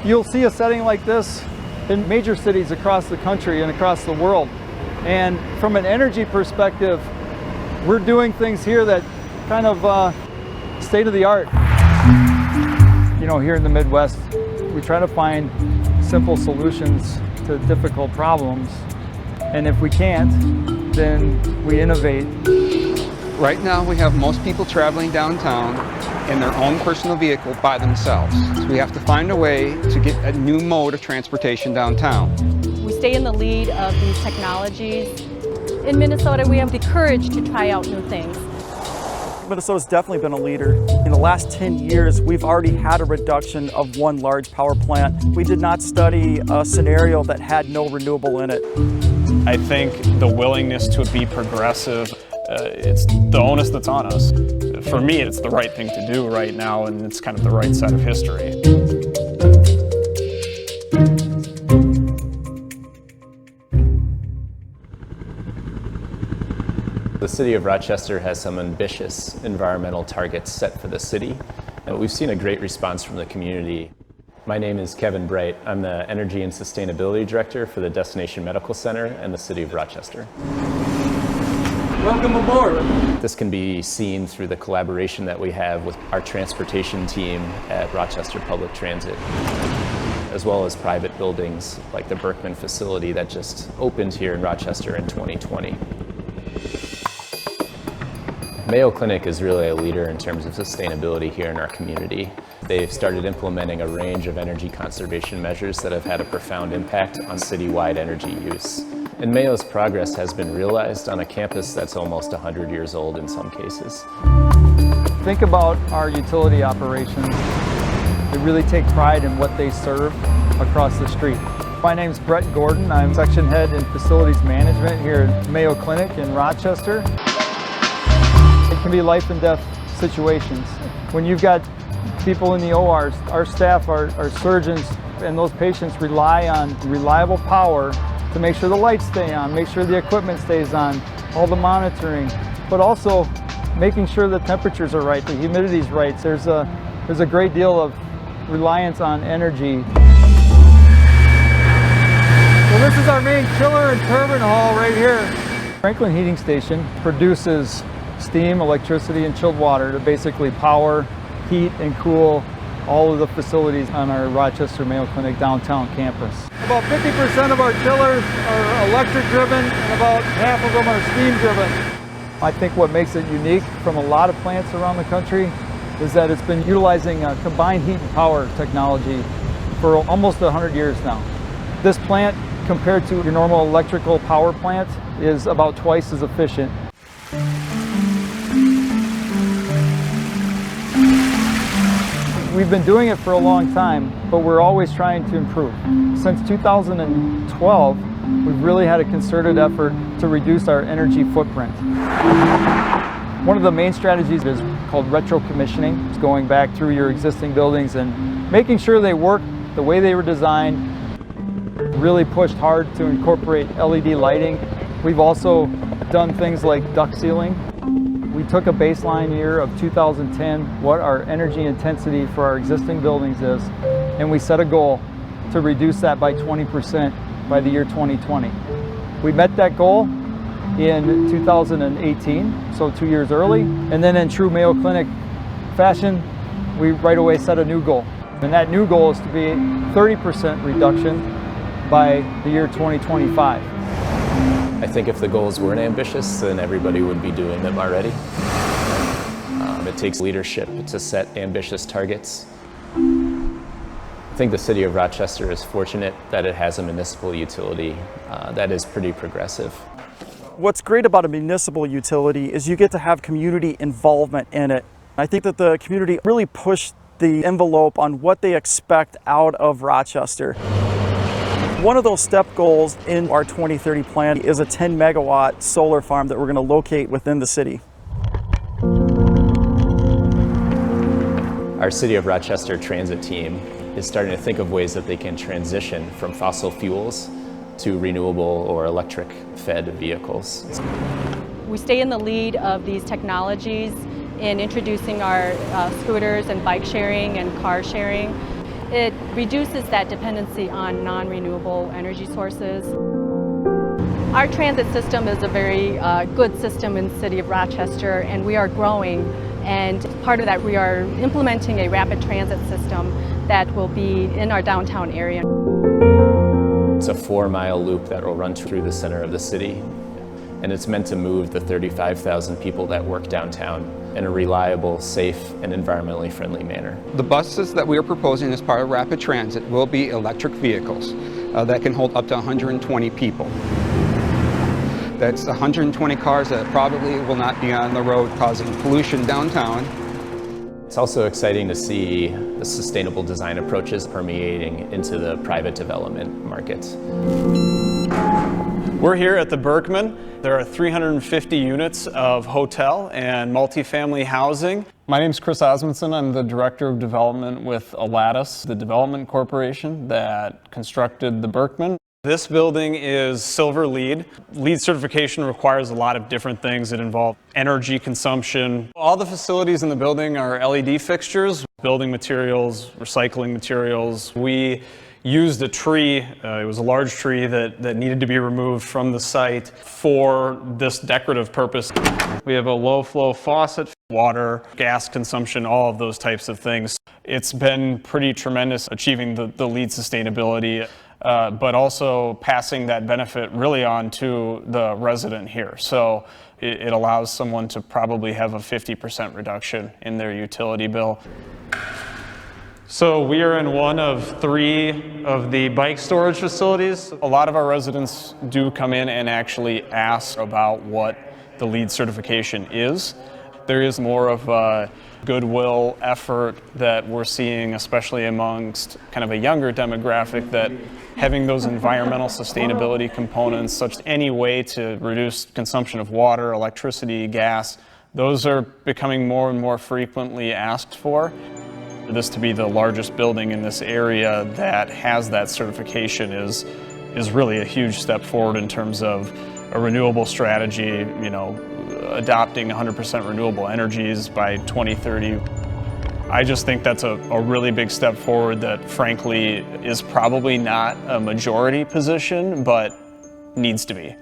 You'll see a setting like this in major cities across the country and across the world. And from an energy perspective, we're doing things here that kind of state of the art. You know, here in the Midwest, we try to find simple solutions to difficult problems. And if we can't, then we innovate. Right now, we have most people traveling downtown in their own personal vehicle by themselves. So we have to find a way to get a new mode of transportation downtown. We stay in the lead of these technologies. In Minnesota, we have the courage to try out new things. Minnesota's definitely been a leader. In the last 10 years, we've already had a reduction of one large power plant. We did not study a scenario that had no renewable in it. I think the willingness to be progressive, it's the onus that's on us. For me, it's the right thing to do right now, and it's kind of the right side of history. The City of Rochester has some ambitious environmental targets set for the city, and we've seen a great response from the community. My name is Kevin Bright. I'm the Energy and Sustainability Director for the Destination Medical Center and the City of Rochester. Welcome aboard. This can be seen through the collaboration that we have with our transportation team at Rochester Public Transit, as well as private buildings like the Berkman facility that just opened here in Rochester in 2020. Mayo Clinic is really a leader in terms of sustainability here in our community. They've started implementing a range of energy conservation measures that have had a profound impact on citywide energy use. And Mayo's progress has been realized on a campus that's almost 100 years old in some cases. Think about our utility operations. They really take pride in what they serve across the street. My name's Brett Gordon. I'm Section Head in Facilities Management here at Mayo Clinic in Rochester. It can be life and death situations. When you've got people in the ORs, our staff, our surgeons, and those patients rely on reliable power to make sure the lights stay on, make sure the equipment stays on, all the monitoring, but also making sure the temperatures are right, the humidity's right. There's a great deal of reliance on energy. So this is our main chiller and turbine hall right here. Franklin Heating Station produces steam, electricity, and chilled water to basically power, heat, and cool all of the facilities on our Rochester Mayo Clinic downtown campus. About 50% of our chillers are electric driven and about half of them are steam driven. I think what makes it unique from a lot of plants around the country is that it's been utilizing combined heat and power technology for almost 100 years now. This plant, compared to your normal electrical power plant, is about twice as efficient. We've been doing it for a long time, but we're always trying to improve. Since 2012, we've really had a concerted effort to reduce our energy footprint. One of the main strategies is called retro-commissioning. It's going back through your existing buildings and making sure they work the way they were designed. Really pushed hard to incorporate LED lighting. We've also done things like duct sealing. We took a baseline year of 2010, what our energy intensity for our existing buildings is, and we set a goal to reduce that by 20% by the year 2020. We met that goal in 2018, so 2 years early, and then in true Mayo Clinic fashion, we right away set a new goal. And that new goal is to be 30% reduction by the year 2025. I think if the goals weren't ambitious, then everybody would be doing them already. It takes leadership to set ambitious targets. I think the City of Rochester is fortunate that it has a municipal utility that is pretty progressive. What's great about a municipal utility is you get to have community involvement in it. I think that the community really pushed the envelope on what they expect out of Rochester. One of those step goals in our 2030 plan is a 10 megawatt solar farm that we're going to locate within the city. Our City of Rochester transit team is starting to think of ways that they can transition from fossil fuels to renewable or electric fed vehicles. We stay in the lead of these technologies in introducing our scooters and bike sharing and car sharing. It reduces that dependency on non-renewable energy sources. Our transit system is a very good system in the city of Rochester, and we are growing. And part of that, we are implementing a rapid transit system that will be in our downtown area. It's a 4-mile loop that will run through the center of the city, and it's meant to move the 35,000 people that work downtown in a reliable, safe, and environmentally friendly manner. The buses that we are proposing as part of rapid transit will be electric vehicles that can hold up to 120 people. That's 120 cars that probably will not be on the road causing pollution downtown. It's also exciting to see the sustainable design approaches permeating into the private development market. We're here at the Berkman. There are 350 units of hotel and multifamily housing. My name is Chris Osmondson. I'm the Director of Development with Alatus, the development corporation that constructed the Berkman. This building is Silver LEED. LEED certification requires a lot of different things. It involves energy consumption. All the facilities in the building are LED fixtures, building materials, recycling materials. We used a tree, it was a large tree that needed to be removed from the site for this decorative purpose. We have a low flow faucet, water, gas consumption, all of those types of things. It's been pretty tremendous achieving the LEED sustainability. But also passing that benefit really on to the resident here. So it allows someone to probably have a 50% reduction in their utility bill. So we are in one of 3 of the bike storage facilities. A lot of our residents do come in and actually ask about what the LEED certification is. There is more of a goodwill effort that we're seeing, especially amongst kind of a younger demographic, that having those environmental sustainability components, such as any way to reduce consumption of water, electricity, gas, those are becoming more and more frequently asked for. For this to be the largest building in this area that has that certification is really a huge step forward in terms of a renewable strategy, adopting 100% renewable energies by 2030. I just think that's a really big step forward that frankly is probably not a majority position, but needs to be.